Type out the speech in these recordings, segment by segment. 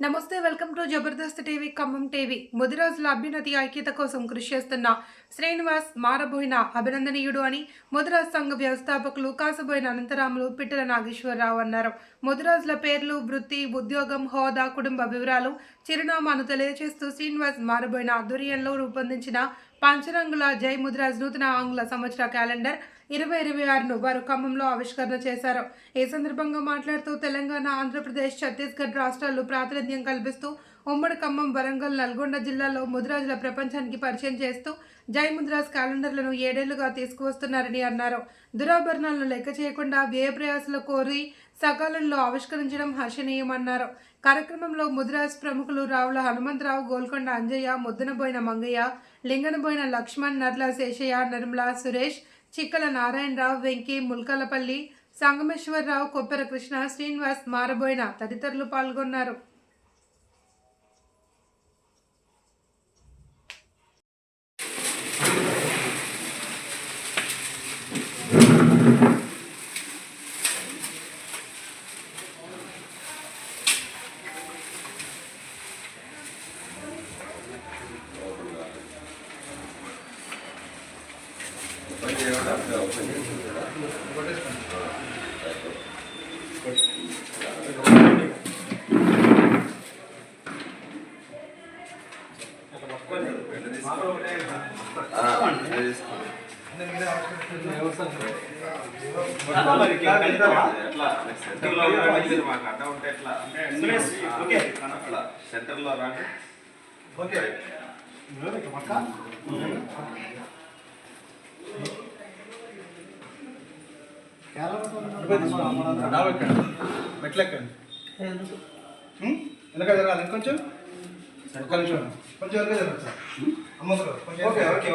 నమస్తే welcome to Jabardasth TV Khammam TV. ముదిరాజుల అభ్యున్నతి ఐక్యత కోసం కృషి చేస్తున్న శ్రీనివాస్ మారబోయిన అభినందనీయుడు అని ముదిరాజ్ సంఘ వ్యవస్థాపకులు కాసబోయిన అనంతరాములు పిట్టల నాగేశ్వరరావు అన్నారు. ముదిరాజుల పేర్లు, వృత్తి, ఉద్యోగం, హోదా, కుటుంబ వివరాలు, చిరునామాను తెలియజేస్తూ శ్రీనివాస్ మారబోయిన ఆధ్వర్యంలో రూపొందించిన పంచరంగుల జై ముదిరాజ్ నూతన ఆంగ్ల సంవత్సర క్యాలెండర్ 2026ను వారు ఖమ్మంలో ఆవిష్కరణ చేశారు. ఈ సందర్భంగా మాట్లాడుతూ తెలంగాణ, ఆంధ్రప్రదేశ్, ఛత్తీస్గఢ్ రాష్ట్రాల్లో ప్రాతినిధ్యం కల్పిస్తూ ఉమ్మడి ఖమ్మం, వరంగల్, నల్గొండ జిల్లాలో ముదిరాజుల ప్రపంచానికి పరిచయం చేస్తూ జై ముదిరాజ్ క్యాలెండర్లను 7 ఏళ్లుగా తీసుకువస్తున్నారని అన్నారు. దురాభరణాలను లెక్క చేయకుండా వ్యయ ప్రయాసాలు కోరి సకాలంలో ఆవిష్కరించడం హర్షణీయమన్నారు. కార్యక్రమంలో ముదిరాజ్ ప్రముఖులు రావుల హనుమంతరావు, గోల్కొండ అంజయ్య, ముద్దనబోయిన మంగయ్య, లింగనబోయిన లక్ష్మణ్, నర్ల శేషయ్య, నిర్మల సురేష్, చిక్కల నారాయణరావు, వెంకీ, ముల్కలపల్లి, సంగమేశ్వరరావు, కొప్పెర కృష్ణ, శ్రీనివాస్ మారబోయిన తదితరులు పాల్గొన్నారు. సెంటర్లో రాండి. మెట్లెక్కండి. వెనక జరగాలి కొంచెం, కొంచెం కొంచెం వెనక జరగదు సార్. అమ్మగారు ఓకే ఓకే ఓకే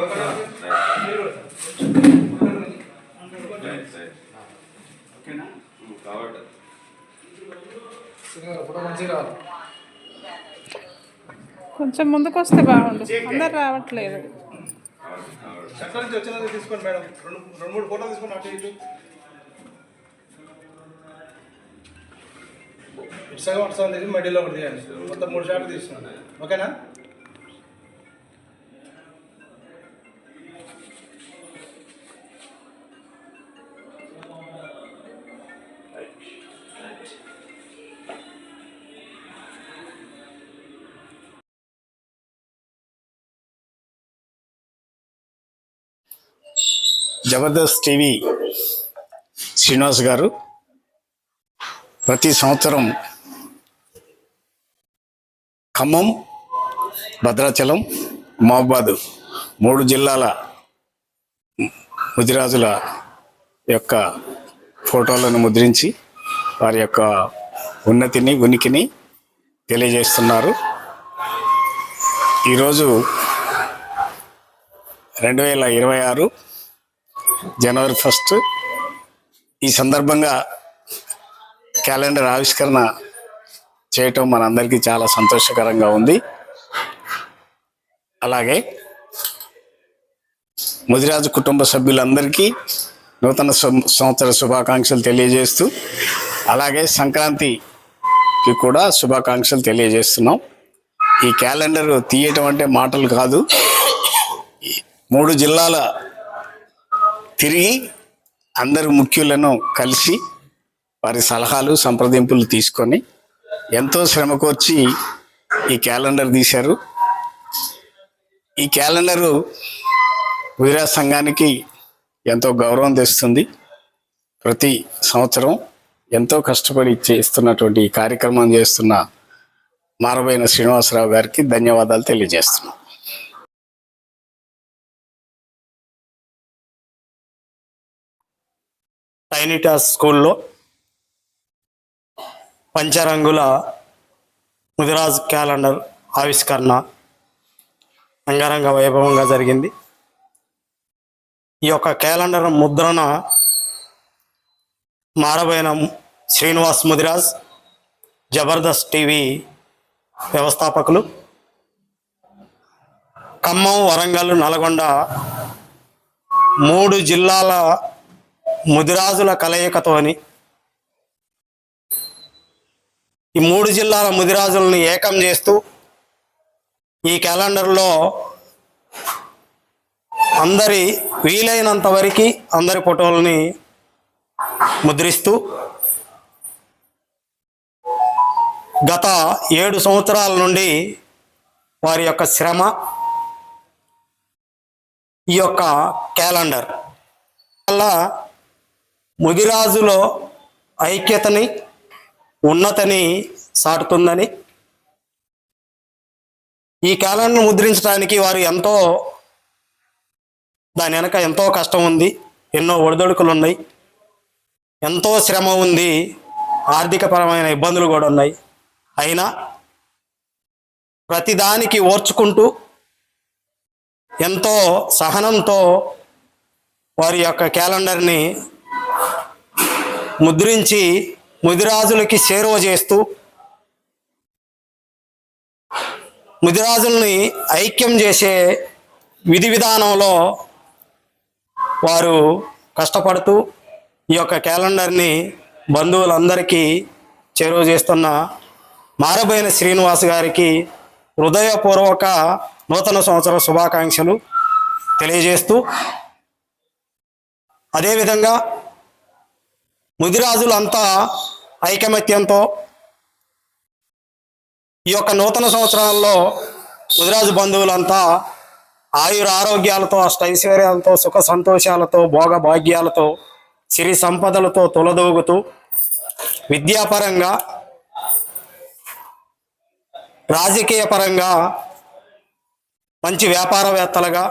ఓకేనా కాబట్టి ఫోటో మంచిగా రావాలి. కొంచెం ముందుకు వస్తే బాగుండు, అందరు రావట్లేదు. చక్కల నుంచి వచ్చిన తీసుకోండి మేడం. రెండు మూడు ఫోటోలు తీసుకోండి. అటు ఇటు ఇటు సగం అటు సగం తీసి మధ్యలో ఒకటి తీయండి. మొత్తం 3 షాట్లు తీసుకోండి. ఓకేనా? జబర్దస్త్ టీవీ శ్రీనివాస్ గారు ప్రతి సంవత్సరం ఖమ్మం, భద్రాచలం, మహబూబాద్ 3 జిల్లాల ముదిరాజుల యొక్క ఫోటోలను ముద్రించి వారి యొక్క ఉన్నతిని, ఉనికిని తెలియజేస్తున్నారు. ఈరోజు 2026 జనవరి 1 ఈ సందర్భంగా క్యాలెండర్ ఆవిష్కరణ చేయటం మనందరికీ చాలా సంతోషకరంగా ఉంది. అలాగే ముదిరాజు కుటుంబ సభ్యులందరికీ నూతన సంవత్సర శుభాకాంక్షలు తెలియజేస్తూ, అలాగే సంక్రాంతికి కూడా శుభాకాంక్షలు తెలియజేస్తున్నాం. ఈ క్యాలెండర్ తీయటం అంటే మాటలు కాదు. 3 జిల్లాల తిరిగి అందరు ముఖ్యులను కలిసి వారి సలహాలు, సంప్రదింపులు తీసుకొని ఎంతో శ్రమకొచ్చి ఈ క్యాలెండర్ తీశారు. ఈ క్యాలెండరు ముదిరాజ్ సంఘానికి ఎంతో గౌరవం తెస్తుంది. ప్రతి సంవత్సరం ఎంతో కష్టపడి చేస్తున్నటువంటి ఈ కార్యక్రమం చేస్తున్న మారబోయిన శ్రీనివాసరావు గారికి ధన్యవాదాలు తెలియజేస్తున్నాం. టైనిటాస్ స్కూల్లో పంచరంగుల ముదిరాజ్ క్యాలెండర్ ఆవిష్కరణ అంగరంగ వైభవంగా జరిగింది. ఈ యొక్క క్యాలెండర్ ముద్రణ మారబోయిన శ్రీనివాస్ ముదిరాజ్ జబర్దస్త్ టీవీ వ్యవస్థాపకులు, ఖమ్మం, వరంగల్, నల్గొండ 3 జిల్లాల ముదిరాజుల కలయికతోని ఈ 3 జిల్లాల ముదిరాజులను ఏకం చేస్తూ ఈ క్యాలెండర్లో అందరి వీలైనంత వరకు అందరి ఫోటోలని ముద్రిస్తూ గత 7 సంవత్సరాల నుండి వారి యొక్క శ్రమ ఈ యొక్క క్యాలెండర్ వల్ల ముదిరాజులో ఐక్యతని ఉన్నతని సాటుతుందని ఈ క్యాలెండర్ ముద్రించడానికి వారు దాని వెనక ఎంతో కష్టం ఉంది, ఎన్నో ఒడిదొడుకులు ఉన్నాయి, ఎంతో శ్రమ ఉంది, ఆర్థికపరమైన ఇబ్బందులు కూడా ఉన్నాయి. అయినా ప్రతిదానికి ఓర్చుకుంటూ ఎంతో సహనంతో వారి యొక్క క్యాలెండర్ని ముద్రించి ముదిరాజులకి చేరువ చేస్తూ ముదిరాజుల్ని ఐక్యం చేసే విధి విధానంలో వారు కష్టపడుతూ ఈ యొక్క క్యాలెండర్ని బంధువులందరికీ చేరువ చేస్తున్న మారబోయిన శ్రీనివాస్ గారికి హృదయపూర్వక నూతన సంవత్సర శుభాకాంక్షలు తెలియజేస్తూ, అదేవిధంగా ముదిరాజులంతా ఐకమత్యంతో ఈ యొక్క నూతన సంవత్సరాల్లో ముదిరాజు బంధువులంతా ఆయుర ఆరోగ్యాలతో, అష్టైశ్వర్యాలతో, సుఖ సంతోషాలతో, భోగ భాగ్యాలతో, సిరి సంపదలతో తొలదూగుతూ విద్యాపరంగా, రాజకీయ పరంగా మంచి వ్యాపారవేత్తలుగా